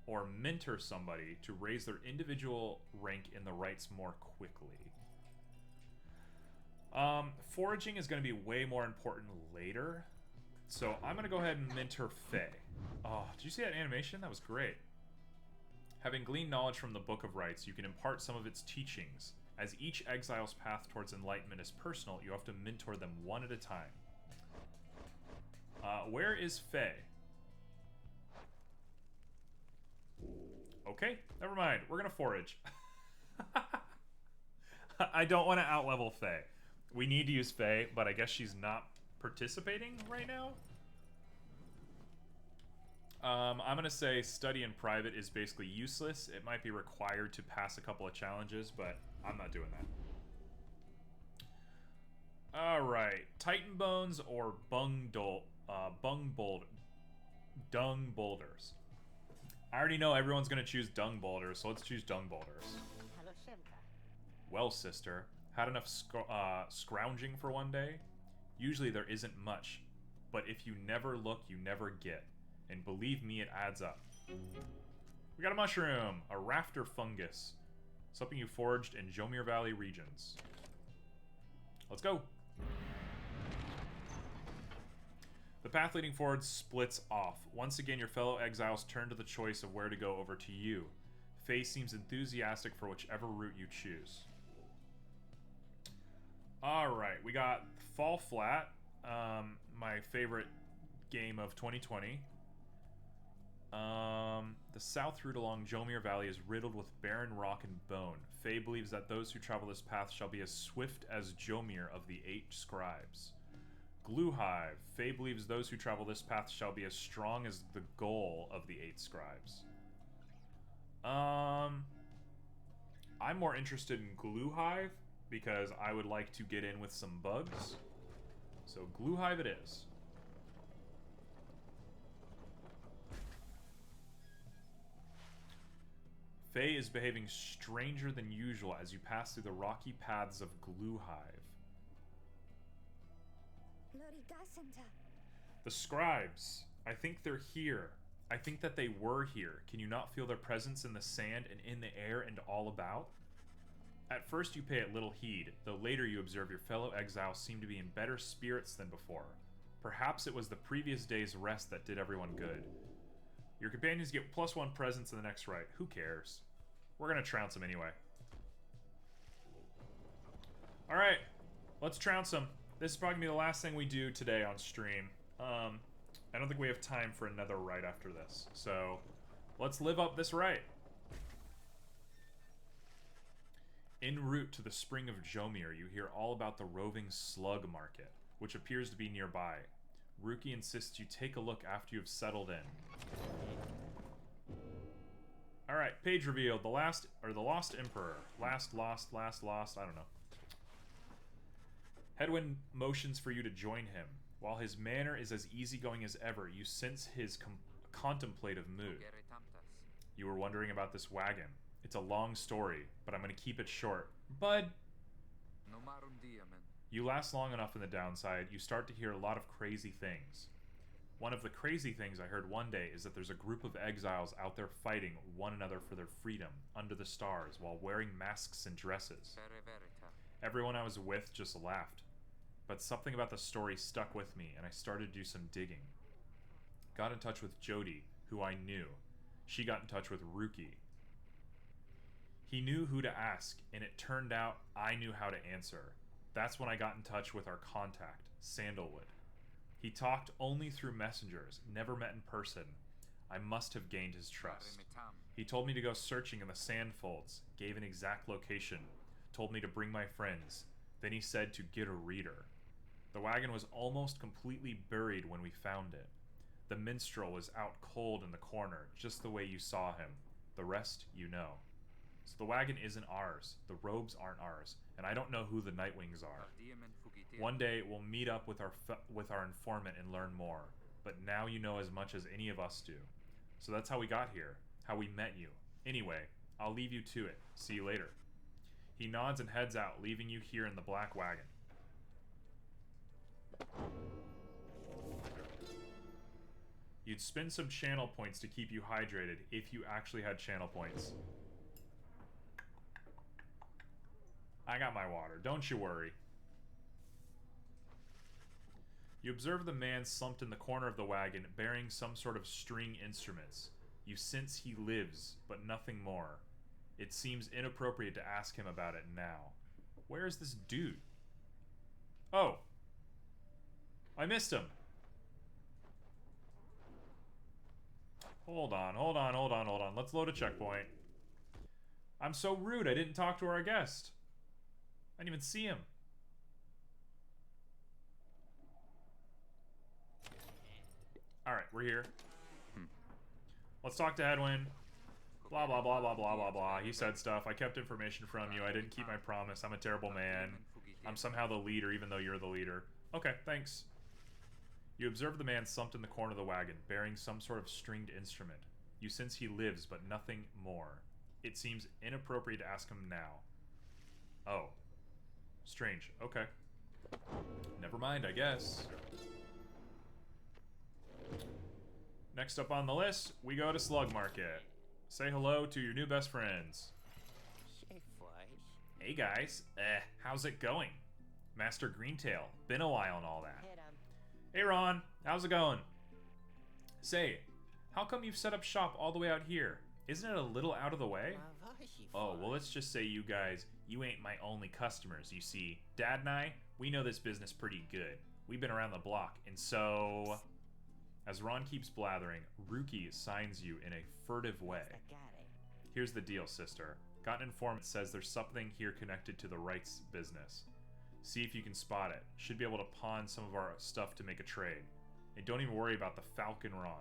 S1: or mentor somebody to raise their individual rank in the rites more quickly. Foraging is going to be way more important later, so I'm going to go ahead and mentor Faye. Oh, did you see that animation? That was great. Having gleaned knowledge from the Book of Rites, you can impart some of its teachings. As each exile's path towards enlightenment is personal, you have to mentor them one at a time. Where is Faye? Okay, never mind. We're gonna forage. I don't want to outlevel Faye. We need to use Faye, but I guess she's not participating right now. I'm gonna say study in private is basically useless. It might be required to pass a couple of challenges, but I'm not doing that. Alright. Titan Bones or Dung Boulders. I already know everyone's gonna choose Dung Boulders, so let's choose Dung Boulders. Well, sister, had enough scrounging for one day? Usually there isn't much, but if you never look, you never get. And believe me, it adds up. We got a mushroom, a rafter fungus. Something you foraged in Jomir Valley regions. Let's go. The path leading forward splits off. Once again, your fellow exiles turn to the choice of where to go over to you. Faye seems enthusiastic for whichever route you choose. Alright, we got Fall Flat, my favorite game of 2020. The south route along Jomir Valley is riddled with barren rock and bone. Faye believes that those who travel this path shall be as swift as Jomir of the 8 scribes. Glue Hive. Faye believes those who travel this path shall be as strong as the goal of the 8 scribes. I'm more interested in Glue Hive because I would like to get in with some bugs. So Glue Hive it is. Faye is behaving stranger than usual as you pass through the rocky paths of Glue Hive. The scribes. I think they're here. I think that they were here. Can you not feel their presence in the sand and in the air and all about? At first you pay it little heed, though later you observe your fellow exiles seem to be in better spirits than before. Perhaps it was the previous day's rest that did everyone good. Your companions get +1 presents in the next rite. Who cares? We're gonna trounce them anyway. Alright, let's trounce them. This is probably gonna be the last thing we do today on stream. I don't think we have time for another rite after this. So, let's live up this rite. En route to the spring of Jomir, you hear all about the roving slug market, which appears to be nearby. Ruki insists you take a look after you have settled in. Alright, page revealed. The Lost Emperor. Lost, I don't know. Hedwyn motions for you to join him. While his manner is as easygoing as ever, you sense his contemplative mood. You were wondering about this wagon. It's a long story, but I'm going to keep it short. Bud! You last long enough in the downside, you start to hear a lot of crazy things. One of the crazy things I heard one day is that there's a group of exiles out there fighting one another for their freedom under the stars while wearing masks and dresses. Everyone I was with just laughed. But something about the story stuck with me, and I started to do some digging. Got in touch with Jody, who I knew. She got in touch with Ruki. He knew who to ask, and it turned out I knew how to answer. That's when I got in touch with our contact, Sandalwood. He talked only through messengers, never met in person. I must have gained his trust. He told me to go searching in the sand folds, gave an exact location, told me to bring my friends. Then he said to get a reader. The wagon was almost completely buried when we found it. The minstrel was out cold in the corner, just the way you saw him. The rest you know. So the wagon isn't ours, the robes aren't ours, and I don't know who the Nightwings are. One day we'll meet up with our informant and learn more, but now you know as much as any of us do. So that's how we got here, how we met you. Anyway, I'll leave you to it. See you later. He nods and heads out, leaving you here in the black wagon. You'd spend some channel points to keep you hydrated if you actually had channel points. I got my water, don't you worry. You observe the man slumped in the corner of the wagon, bearing some sort of string instruments. You sense he lives, but nothing more. It seems inappropriate to ask him about it now. Where is this dude? Oh. I missed him. Hold on. Let's load a checkpoint. I'm so rude, I didn't talk to our guest. I didn't even see him. Alright, we're here. Let's talk to Hedwyn. Blah, blah, blah, blah, blah, blah, blah. He said stuff. I kept information from you. I didn't keep my promise. I'm a terrible man. I'm somehow the leader, even though you're the leader. Okay, thanks. You observe the man slumped in the corner of the wagon, bearing some sort of stringed instrument. You sense he lives, but nothing more. It seems inappropriate to ask him now. Oh. Strange. Okay. Never mind, I guess. Next up on the list, we go to Slug Market. Say hello to your new best friends. Hey guys, how's it going? Master Greentail, been a while and all that. Hey Ron, how's it going? Say, how come you've set up shop all the way out here? Isn't it a little out of the way? Oh, well let's just say you guys, you ain't my only customers, you see. Dad and I, we know this business pretty good. We've been around the block, and so... As Ron keeps blathering, Ruki signs you in a furtive way. Here's the deal, sister. Got an informant says there's something here connected to the rights business. See if you can spot it. Should be able to pawn some of our stuff to make a trade. And don't even worry about the Falcon Ron.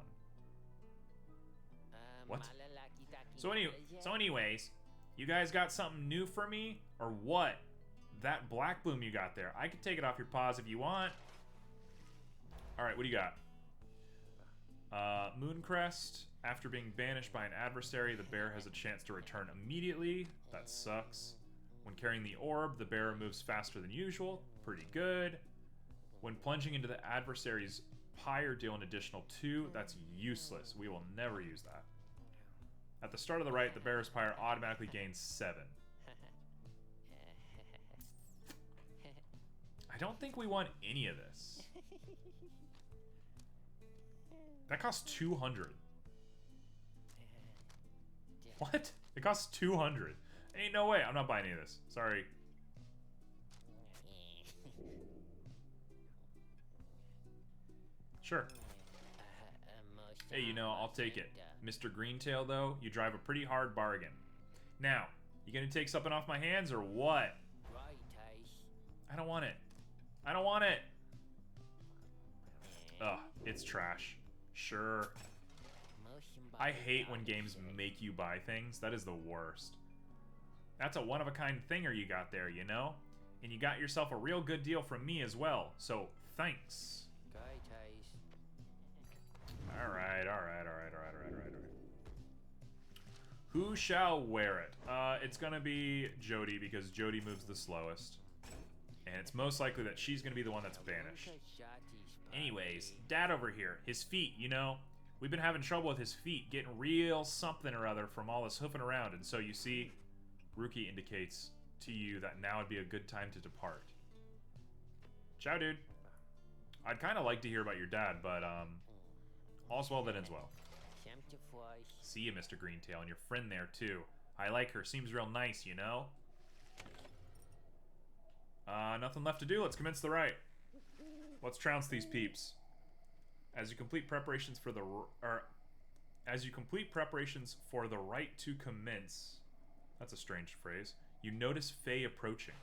S1: What? So anyways, you guys got something new for me? Or what? That black bloom you got there. I could take it off your paws if you want. Alright, what do you got? Mooncrest. After being banished by an adversary, the bear has a chance to return immediately. That sucks. When carrying the orb, the bearer moves faster than usual. Pretty good. When plunging into the adversary's pyre, deal an additional 2. That's useless. We will never use that. At the start of the right, the bearer's pyre automatically gains 7. I don't think we want any of this. That costs 200. What? It costs 200. Ain't no way. I'm not buying any of this. Sorry. Sure. Hey, you know, I'll take it. Mr. Greentail, though, you drive a pretty hard bargain. Now, you gonna take something off my hands or what? I don't want it. I don't want it. Ugh, it's trash. Sure. I hate when games make you buy things. That is the worst. That's a one-of-a-kind thinger you got there, you know? And you got yourself a real good deal from me as well, so thanks. Alright. Who shall wear it? It's gonna be Jody, because Jody moves the slowest. And it's most likely that she's gonna be the one that's banished. Anyways, Dad over here, his feet, you know? We've been having trouble with his feet, getting real something or other from all this hoofing around, and so you see, Rookie indicates to you that now would be a good time to depart. Ciao, dude. I'd kind of like to hear about your dad, but, all's well that ends well. See you, Mr. Greentail, and your friend there, too. I like her. Seems real nice, you know? Nothing left to do. Let's commence the rite. Let's trounce these peeps. As you complete preparations for the rite to commence, that's a strange phrase, you notice Faye approaching.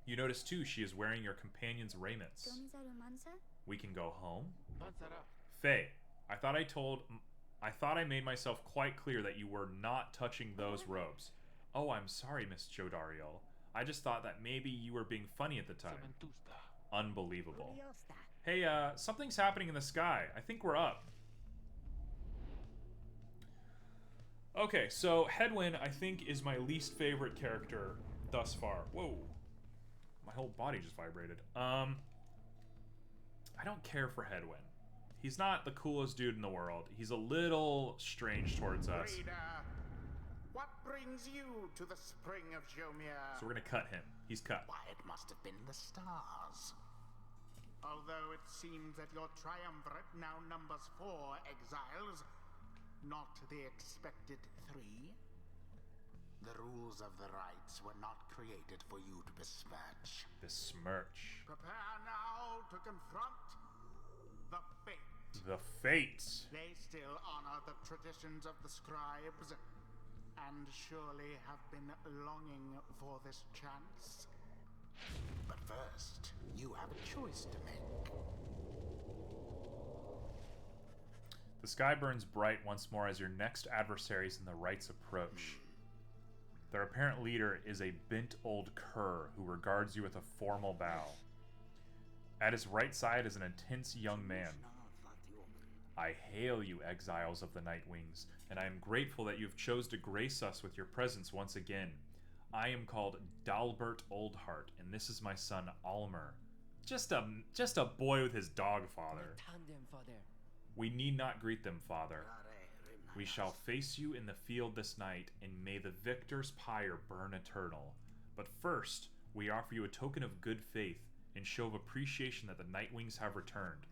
S1: You notice too she is wearing your companion's raiments. We can go home? Faye, I thought I made myself quite clear that you were not touching those robes. Oh, I'm sorry, Miss Jodariel. I just thought that maybe you were being funny at the time. Unbelievable. Hey, something's happening in the sky. I think we're up. Okay, so Hedwyn, I think, is my least favorite character thus far. Whoa. My whole body just vibrated. I don't care for Hedwyn. He's not the coolest dude in the world. He's a little strange towards us.
S2: Reader, what brings you to the spring of Jomir?
S1: So we're gonna cut him. He's cut.
S2: Why, it must have been the stars. Although it seems that your triumvirate now numbers 4 exiles, not the expected 3. The rules of the rites were not created for you to besmirch.
S1: Besmirch.
S2: Prepare now to confront the fate.
S1: The fates.
S2: They still honor the traditions of the scribes, and surely have been longing for this chance. But first, you have a choice to make.
S1: The sky burns bright once more as your next adversaries in the rites approach. Their apparent leader is a bent old cur who regards you with a formal bow. At his right side is an intense young man. I hail you, exiles of the Night Wings, and I am grateful that you have chose to grace us with your presence once again. I am called Dalbert Oldheart, and this is my son Almer. Just a boy with his dog father. We need not greet them, father. We shall face you in the field this night, and may the victor's pyre burn eternal. But first, we offer you a token of good faith, in show of appreciation that the Night Wings have returned.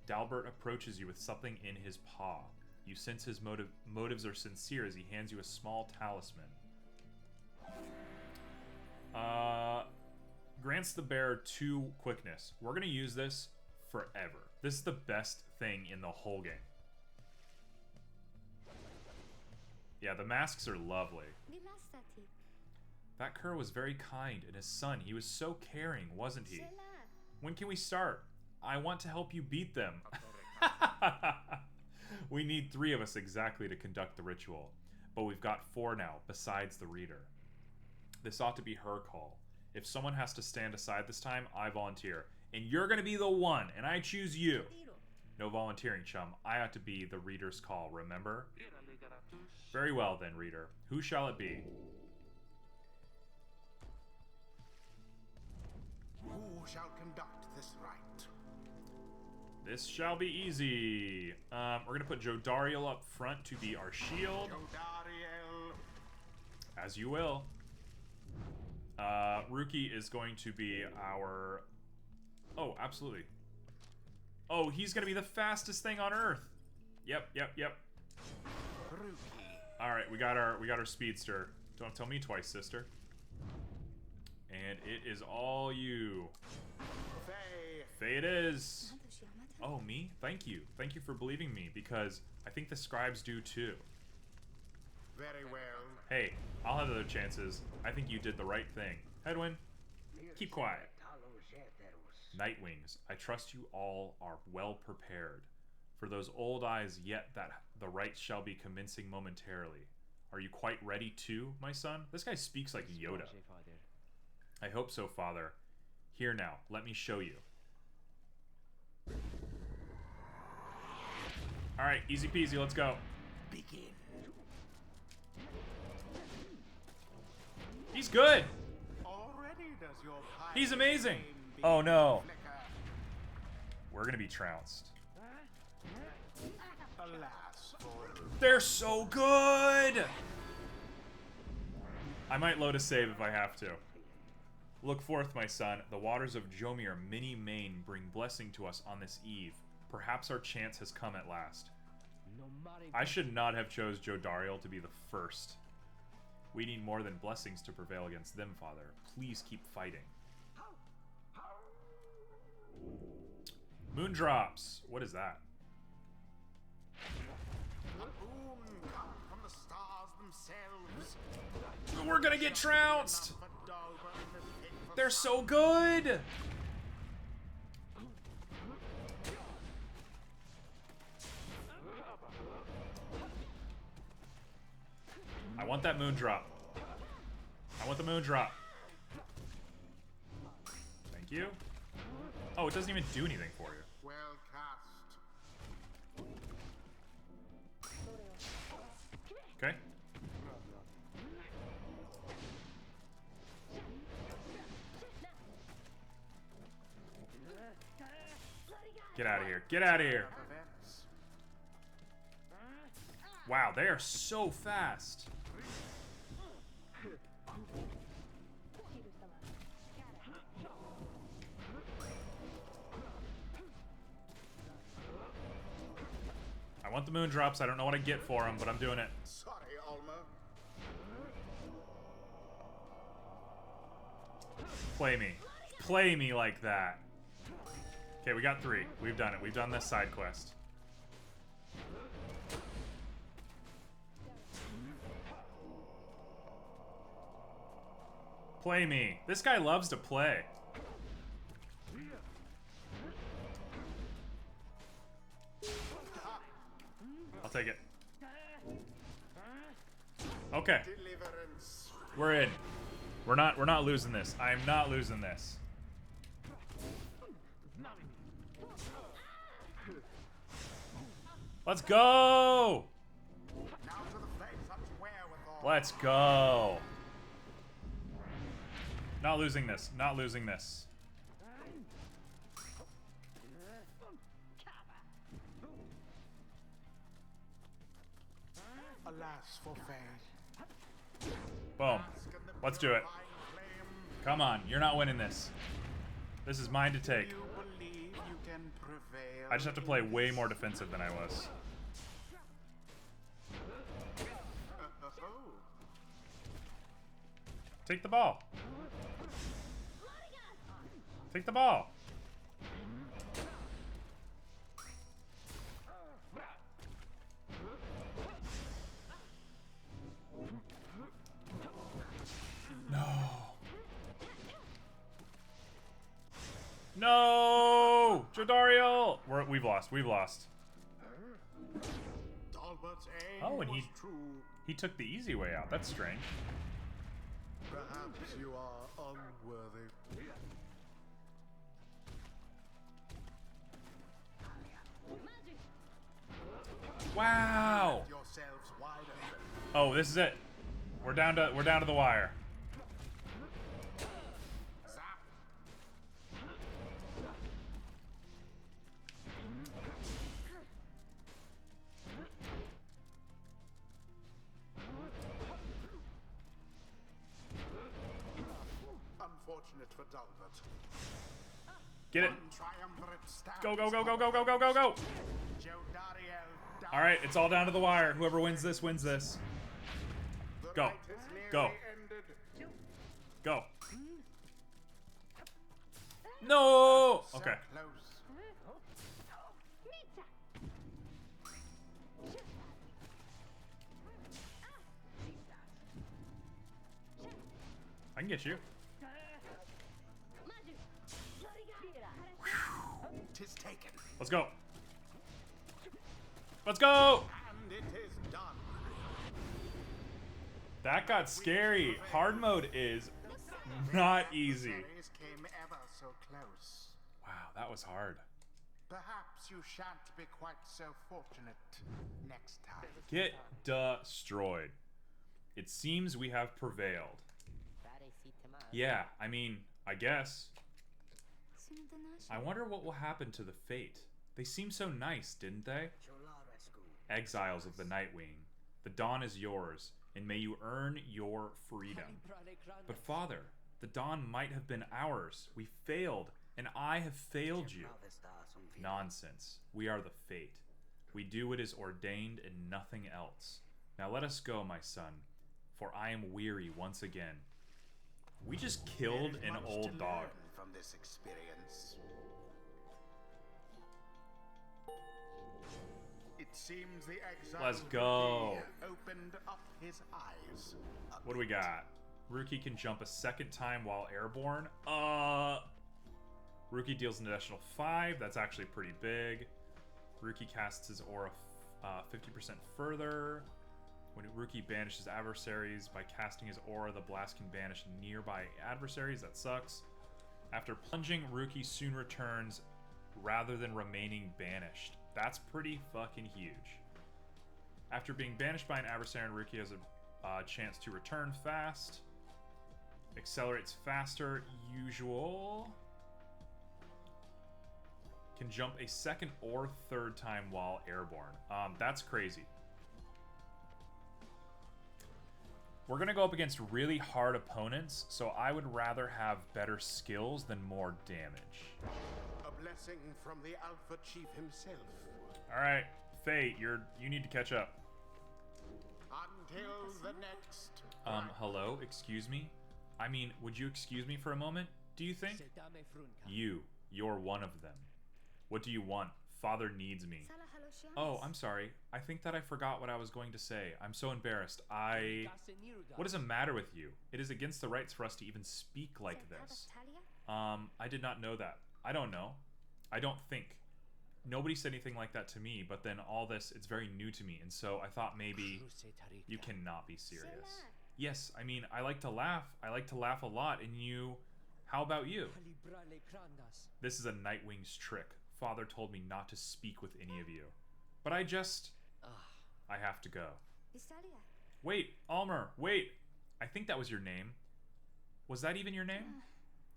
S1: Dalbert approaches you with something in his paw. You sense his motives are sincere as he hands you a small talisman. Grants the bearer 2 quickness. We're gonna use this forever. This is the best thing in the whole game. Yeah, the masks are lovely. That cur was very kind, and his son, he was so caring, wasn't he? When can we start? I want to help you beat them. We need 3 of us exactly to conduct the ritual, but we've got 4 now, besides the reader. This ought to be her call. If someone has to stand aside this time, I volunteer. And you're gonna be the one, and I choose you. No volunteering, chum. I ought to be the reader's call, remember? Very well then, reader. Who shall it be?
S2: Who shall conduct this rite?
S1: This shall be easy. We're gonna put Jodariel up front to be our shield.
S2: Jodariel.
S1: As you will. Rookie is going to be our... Oh, absolutely. Oh, he's gonna be the fastest thing on Earth. Yep.
S2: Rookie.
S1: All right, we got our speedster. Don't tell me twice, sister. And it is all you. Faye it is. Oh, me? Thank you. Thank you for believing me, because I think the scribes do too.
S2: Very well.
S1: Hey, I'll have other chances. I think you did the right thing. Hedwyn, keep quiet. Night Wings, I trust you all are well prepared. For those old eyes, yet that the right shall be commencing momentarily. Are you quite ready too, my son? This guy speaks like Yoda. I hope so, father. Here now, let me show you. Alright, easy peasy, let's go.
S2: Begin.
S1: He's good!
S2: Already does your
S1: He's amazing!
S2: flame
S1: Oh no.
S2: flicker.
S1: We're gonna be trounced.
S2: Alas, for
S1: They're so good! I might load a save if I have to. Look forth, my son. The waters of Jomir many main bring blessing to us on this eve. Perhaps our chance has come at last. I should not have chose Jodariel to be the first. We need more than blessings to prevail against them, father. Please keep fighting. Moondrops. What is that?
S2: a boon come from the stars themselves.
S1: We're gonna get trounced!
S2: Enough for Dalbert in this pit for
S1: They're so good! I want that moondrop. I want the moondrop. Thank you. Oh, it doesn't even do anything for you.
S2: well cast.
S1: Okay. Get out of here. Get out of here.
S2: Events.
S1: Wow, they are so fast. I want the moondrops. I don't know what I get for them, but I'm doing it.
S2: Sorry, Alma.
S1: Play me. Play me like that. Okay, we got 3. We've done it. We've done this side quest. Play me. This guy loves to play. I'll take it. Okay.
S2: Deliverance.
S1: We're in. We're not losing this. I am not losing this. Let's go!
S2: Now to the face such wherewithal.
S1: Let's go. Not losing this. Not losing this.
S2: Alas for fate.
S1: Boom. Let's do it. Come on. You're not winning this. This is mine to take.
S2: You believe you can prevail?
S1: I just have to play way more defensive than I was. Take the ball. Take the ball. No. No! Jodariel! We've lost. We've lost.
S2: Dalbert's aim
S1: Oh, and
S2: was true.
S1: he took the easy way out. That's strange.
S2: Perhaps you are unworthy.
S1: Wow!
S2: Yourselves wider.
S1: Oh, this is it. We're down to the wire.
S2: Zap. Unfortunate for Dalbert.
S1: Get it.
S2: One triumvirate stab
S1: Go, go,
S2: is
S1: go, go,
S2: all.
S1: go, go, go, go, go!
S2: Jodariel.
S1: All right, it's all down to the wire. Whoever wins this wins this.
S2: The
S1: Go.
S2: night is nearly
S1: Go.
S2: ended.
S1: Go. No!
S2: So
S1: Okay.
S2: close.
S1: I can get you.
S2: Tis taken.
S1: Let's go. Let's go!
S2: And it is done.
S1: That got scary. Hard mode is not easy.
S2: Adversaries came ever so close.
S1: Wow, that was hard.
S2: Perhaps you shan't be quite so fortunate next time.
S1: Get destroyed. It seems we have prevailed. Yeah, I mean, I guess. I wonder what will happen to the Fate. They seem so nice, didn't they? Exiles of the Nightwing, the dawn is yours, and may you earn your freedom. But Father, the dawn might have been ours. We failed, and I have failed you. Nonsense. We are the Fate. We do what is ordained and nothing else. Now let us go, my son, for I am weary once again. We just killed an old dog.
S2: From this experience. It seems the exile
S1: Let's go.
S2: opened up his eyes.
S1: What do we got? Rookie can jump a second time while airborne. Rookie deals an additional 5. That's actually pretty big. Rookie casts his aura 50% further. When Rookie banishes adversaries by casting his aura, the blast can banish nearby adversaries. That sucks. After plunging, Rookie soon returns rather than remaining banished. That's pretty fucking huge. After being banished by an adversary, Rookie has a chance to return fast. Accelerates faster, usual. Can jump a second or third time while airborne. That's crazy. We're gonna go up against really hard opponents, so I would rather have better skills than more damage.
S2: A blessing from the Alpha Chief himself.
S1: Alright, Faye, you need to catch up.
S2: Until the next.
S1: Hello, excuse me? I mean, would you excuse me for a moment, do you think? You're one of them. What do you want? Father needs me. Oh, I'm sorry. I think that I forgot what I was going to say. I'm so embarrassed. What is the matter with you? It is against the rights for us to even speak like this. I did not know that. I don't know. I don't think. Nobody said anything like that to me, but then all this, it's very new to me, and so I thought maybe you cannot be serious. Yes, I mean, I like to laugh. I like to laugh a lot, and you... How about you? This is a Nightwing's trick. Father told me not to speak with any of you. But I have to go. Wait, Almer, wait! I think that was your name. Was that even your name?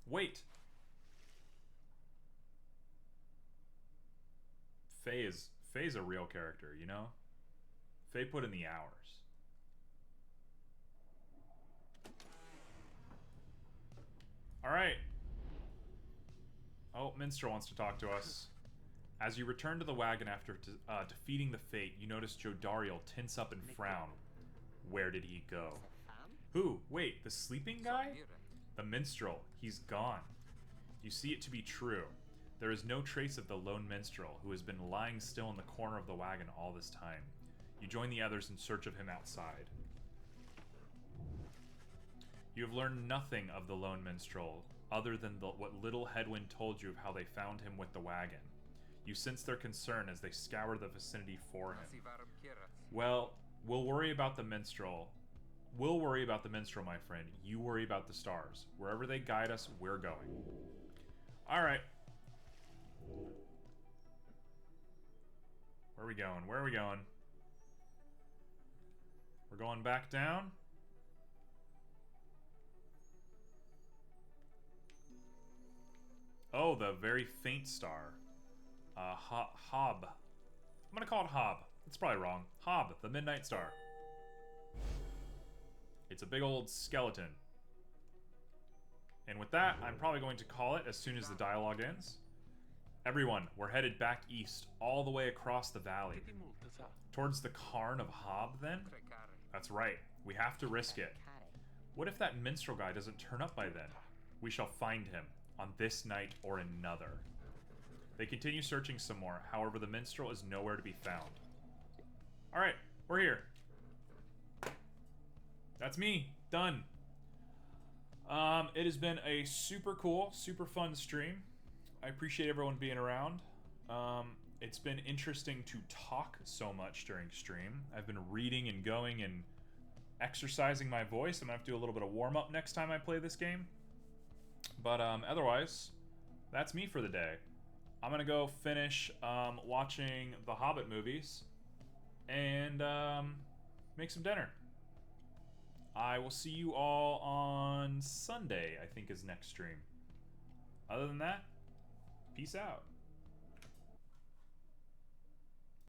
S1: Wait. Faye's a real character, you know? Faye put in the hours. Alright. Oh, Minstrel wants to talk to us. As you return to the wagon after defeating the Fate, you notice Jodariel tense up and frown. Where did he go? Who? Wait, the sleeping guy? The Minstrel. He's gone. You see it to be true. There is no trace of the lone minstrel, who has been lying still in the corner of the wagon all this time. You join the others in search of him outside. You have learned nothing of the lone minstrel, other than what little Headwind told you of how they found him with the wagon. You sense their concern as they scour the vicinity for him. Well, we'll worry about the minstrel. We'll worry about the minstrel, my friend. You worry about the stars. Wherever they guide us, we're going. Alright. Where are we going? Where are we going? We're going back down? Oh, the very faint star. Hob. I'm gonna call it Hob. It's probably wrong. Hob, the Midnight Star. It's a big old skeleton. And with that, I'm probably going to call it as soon as the dialogue ends. Everyone, we're headed back east, all the way across the valley. Towards the Cairn of Hob, then? That's right. We have to risk it. What if that minstrel guy doesn't turn up by then? We shall find him, on this night or another. They continue searching some more, however the minstrel is nowhere to be found. Alright, we're here. That's me. Done. It has been a super cool, super fun stream. I appreciate everyone being around. It's been interesting to talk so much during stream. I've been reading and going and exercising my voice. I'm gonna have to do a little bit of warm-up next time I play this game. But otherwise, that's me for the day. I'm gonna go finish watching the Hobbit movies and make some dinner. I will see you all on Sunday, I think is next stream. Other than that, peace out.